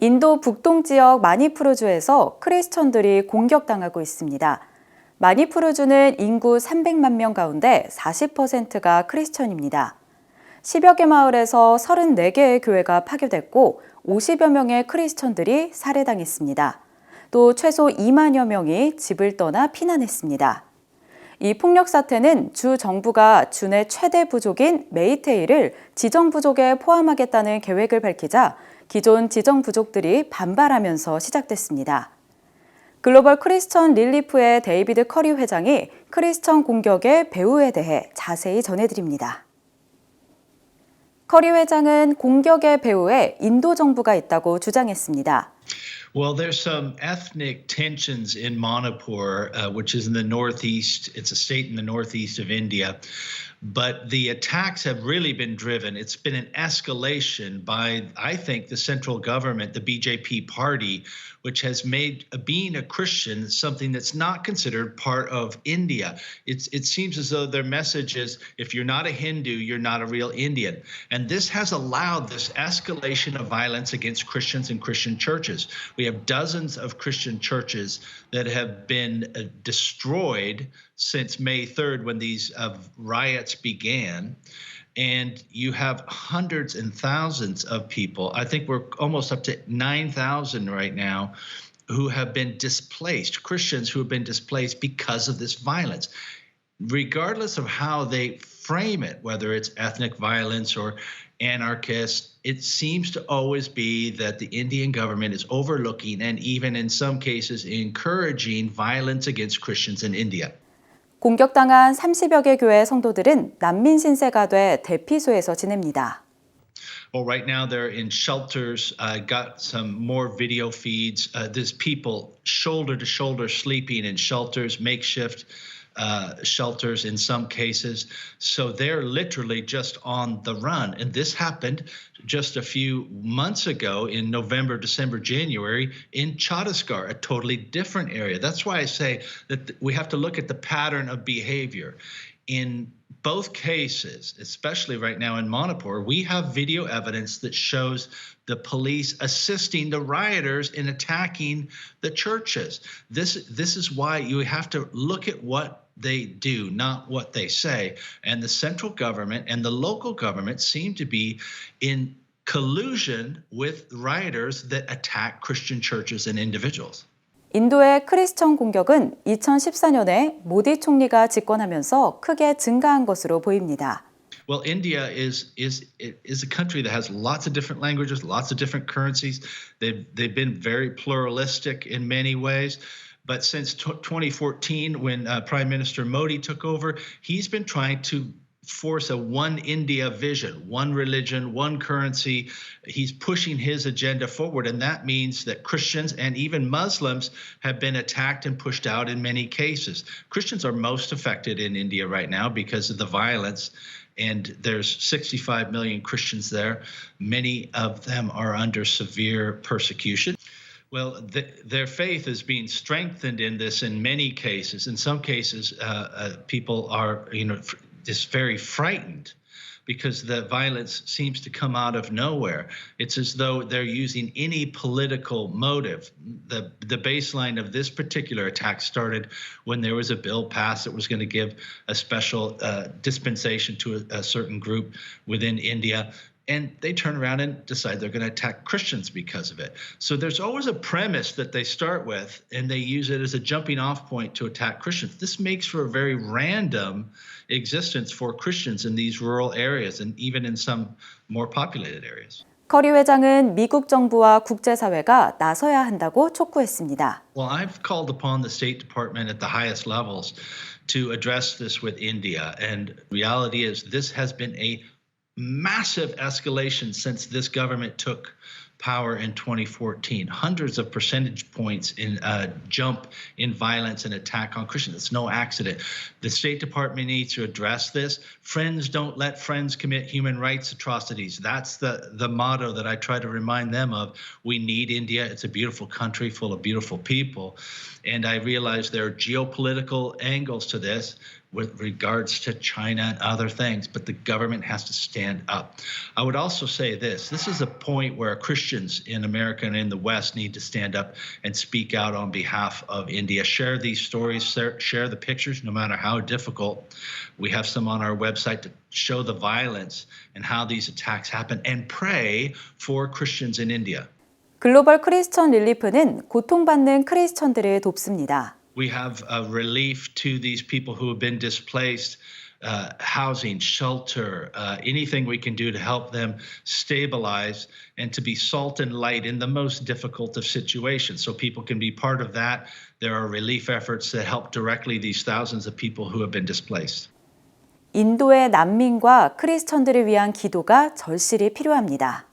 인도 북동 지역 마니푸르주에서 크리스천들이 공격당하고 있습니다. 마니푸르주는 인구 300만 명 가운데 40%가 크리스천입니다. 10여 개 마을에서 34개의 교회가 파괴됐고 50여 명의 크리스천들이 살해당했습니다. 또 최소 2만여 명이 집을 떠나 피난했습니다. 이 폭력 사태는 주 정부가 주내 최대 부족인 메이테이를 지정 부족에 포함하겠다는 계획을 밝히자 기존 지정 부족들이 반발하면서 시작됐습니다. 글로벌 크리스천 릴리프의 데이비드 커리 회장이 크리스천 공격의 배후에 대해 자세히 전해드립니다. 커리 회장은 공격의 배후에 인도 정부가 있다고 주장했습니다. Well, there's some ethnic tensions in Manipur, which is in the northeast. It's a state in the northeast of India. But the attacks have really been driven. It's been an escalation by, I think, the central government, the BJP party, which has made being a Christian something that's not considered part of India. It seems as though their message is, if you're not a Hindu, you're not a real Indian. And this has allowed this escalation of violence against Christians and Christian churches. We have dozens of Christian churches that have been destroyed since May 3rd when these riots began. And you have hundreds and thousands of people. I think we're almost up to 9,000 right now who have been displaced, Christians who have been displaced because of this violence. Regardless of how they frame it, whether it's ethnic violence or anarchist, it seems to always be that the Indian government is overlooking and even in some cases encouraging violence against Christians in India. 공격당한 30여 개 교회 성도들은 난민 신세가 돼 대피소에서 지냅니다. Well, right now they're in shelters. I got some more video feeds. There's people shoulder to shoulder sleeping in shelters, makeshift shelters in some cases. So they're literally just on the run. And this happened just a few months ago in November, December, January in Chhattisgarh, a totally different area. That's why I say that we have to look at the pattern of behavior. In both cases, especially right now in Manipur, we have video evidence that shows the police assisting the rioters in attacking the churches. This is why you have to look at what they do, not what they say. And the central government and the local government seem to be in collusion with rioters that attack Christian churches and individuals. 인도의 크리스천 공격은 2014년에 모디 총리가 집권하면서 크게 증가한 것으로 보입니다. Well, India is a country that has lots of different languages, lots of different currencies. They've been very pluralistic in many ways. But since 2014, when Prime Minister Modi took over, he's been trying to force a one India vision, one religion, one currency. He's pushing his agenda forward. And that means that Christians and even Muslims have been attacked and pushed out in many cases. Christians are most affected in India right now because of the violence. And there's 65 million Christians there. Many of them are under severe persecution. Well, their faith is being strengthened in this in many cases. In some cases, people are, just very frightened because the violence seems to come out of nowhere. It's as though they're using any political motive. The baseline of this particular attack started when there was a bill passed that was going to give a special dispensation to a certain group within India. And they turn around and decide they're going to attack Christians because of it. So there's always a premise that they start with, and they use it as a jumping off point to attack Christians. This makes for a very random existence for Christians in these rural areas and even in some more populated areas. 커리 회장은 미국 정부와 국제사회가 나서야 한다고 촉구했습니다. Well, I've called upon the State Department at the highest levels to address this with India. And reality is this has been a massive escalation since this government took power in 2014. Hundreds of percentage points in jump in violence and attack on Christians. It's no accident. The State Department needs to address this. Friends don't let friends commit human rights atrocities. That's the motto that I try to remind them of. We need India. It's a beautiful country full of beautiful people. And I realize there are geopolitical angles to this. with regards to China and other things, but the government has to stand up. I would also say this is a point where Christians in America and in the West need to stand up and speak out on behalf of India. Share these stories, share the pictures, no matter how difficult. We have some on our website to show the violence and how these attacks happen, and pray for Christians in India. 글로벌 크리스천 릴리프는 고통받는 크리스천들을 돕습니다. We have a relief to these people who have been displaced, housing, shelter, anything we can do to help them stabilize and to be salt and light in the most difficult of situations. So people can be part of that. There are relief efforts that help directly these thousands of people who have been displaced. 인도의 난민과 크리스천들을 위한 기도가 절실히 필요합니다.